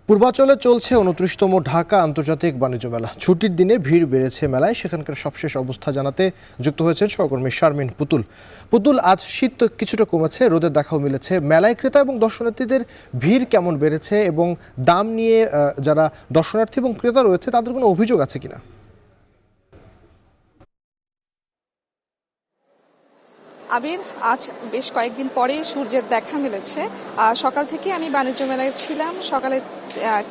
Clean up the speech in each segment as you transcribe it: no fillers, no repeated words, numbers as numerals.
পূর্বাঞ্চলে চলছে ২৯তম ঢাকা আন্তর্জাতিক বাণিজ্য মেলা। ছুটির দিনে ভিড় বেড়েছে মেলায়। সেখানকার সবশেষ অবস্থা জানাতে যুক্ত হয়েছেন সহকর্মী শারমিন পুতুল। আজ শীত কিছুটা কমেছে, রোদের দেখাও মিলেছে। মেলায় ক্রেতা এবং দর্শনার্থীদের ভিড় কেমন বেড়েছে এবং দাম নিয়ে যারা দর্শনার্থী এবং ক্রেতা রয়েছে তাদের কোনো অভিযোগ আছে কিনা? আবির, আজ বেশ কয়েকদিন পরেই সূর্যের দেখা মিলেছে। সকাল থেকে আমি বাণিজ্য মেলায় ছিলাম। সকালে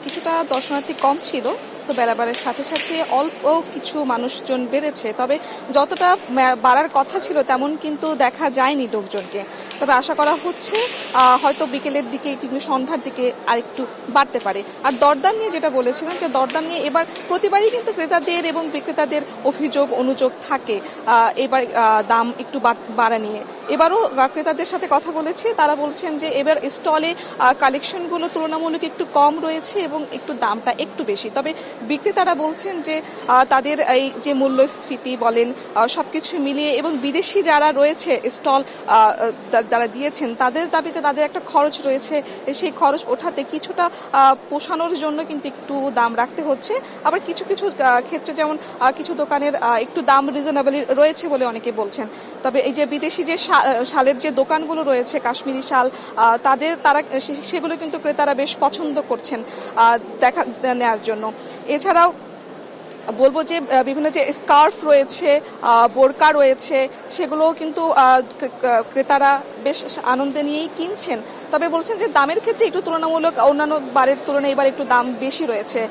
কিছুটা দর্শনার্থী কম ছিল, তো বেলা বাড়ার সাথে সাথে অল্প কিছু মানুষজন বেড়েছে। তবে যতটা বাড়ার কথা ছিল তেমন কিন্তু দেখা যায়নি লোকজনকে। তবে আশা করা হচ্ছে হয়তো বিকেলের দিকে কিন্তু সন্ধ্যার দিকে আরেকটু বাড়তে পারে। আর দরদাম নিয়ে যেটা বলেছিলেন, যে দরদাম নিয়ে এবার প্রতিবারই কিন্তু ক্রেতাদের এবং বিক্রেতাদের অনুযোগ থাকে এবার দাম একটু বাড়া নিয়ে। এবারও ক্রেতাদের সাথে কথা বলেছি, তারা বলছেন যে এবার স্টলে কালেকশনগুলো তুলনামূলক একটু কম রয়েছে এবং একটু দামটা একটু বেশি। তবে বিক্রেতারা বলছেন যে তাদের এই যে মূল্যস্ফীতি বলেন সবকিছু মিলিয়ে এবং বিদেশি যারা রয়েছে স্টল যারা দিয়েছেন তাদের দাবি যে তাদের একটা খরচ রয়েছে, সেই খরচ ওঠাতে কিছুটা পোষানোর জন্য কিন্তু একটু দাম রাখতে হচ্ছে। আবার কিছু কিছু ক্ষেত্রে যেমন কিছু দোকানের একটু দাম রিজনেবল রয়েছে বলে অনেকে বলছেন। তবে এই যে বিদেশি যে শালের যে দোকানগুলো রয়েছে, কাশ্মীরি শাল, তারা সেগুলো কিন্তু ক্রেতারা বেশ পছন্দ করছেন নেওয়ার জন্য। এছাড়াও বলবো যে বিভিন্ন যে স্কার্ফ রয়েছে, বোরকা রয়েছে, সেগুলোও কিন্তু ক্রেতারা বেশ আনন্দে নিয়েই কিনছেন। তবে বলছেন যে দামের ক্ষেত্রে একটু তুলনামূলক অন্যান্য বারের তুলনায় এবার একটু দাম বেশি রয়েছে।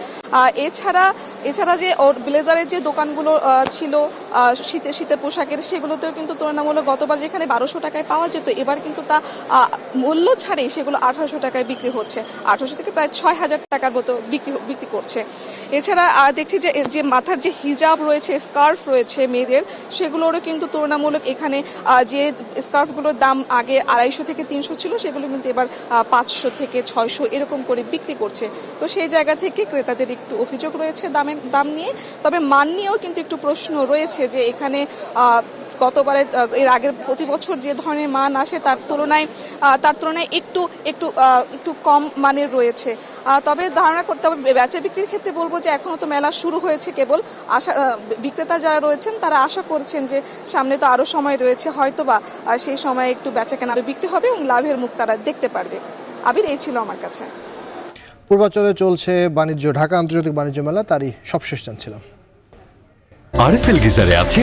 এছাড়া যে ব্লেজারের যে দোকানগুলো ছিল শীতের পোশাকের, সেগুলোতেও কিন্তু তুলনামূলক গতবার যেখানে ১২০০ টাকায় পাওয়া যেত, এবার কিন্তু তা মূল্য ছাড়েই সেগুলো ১৮০০ টাকায় বিক্রি হচ্ছে। ১৮০০ থেকে প্রায় ৬,০০০ টাকার মতো বিক্রি করছে। এছাড়া দেখছি যে মাথার যে হিজাব রয়েছে, স্কার্ফ রয়েছে মেয়েদের, সেগুলোরও কিন্তু তুলনামূলক এখানে যে স্কার্ফগুলোর দাম আগে ২৫০ থেকে ৩০০ ছিল, সেগুলো কিন্তু এবার ৫০০ থেকে ৬০০ এরকম করে বিক্রি করছে। তো সেই জায়গা থেকে ক্রেতাদের একটু অভিযোগ রয়েছে দাম নিয়ে। তবে মান নিয়েও কিন্তু একটু প্রশ্ন রয়েছে, যে এখানে গতবারে এর আগের প্রতি বছর যে ধরনের মান আসে তার তুলনায় একটু কম মানের রয়েছে। তবে ধারণা করতে হবে বেচা বিক্রির ক্ষেত্রে বলবো যে এখনো তো মেলা শুরু হয়েছে কেবল। বিক্রেতা যারা রয়েছেন তারা আশা করছেন যে সামনে তো আরো সময় রয়েছে, হয়তোবা সেই সময় একটু বেচা কেনা বিক্রি হবে এবং লাভের মুখ তারা দেখতে পারবে। আবির, এই ছিল আমার কাছে। পূর্বাঞ্চলে চলছে ঢাকা আন্তর্জাতিক বাণিজ্য মেলা, তারই সবশেষ জানছিলাম। আরএফএল গিজারে আছে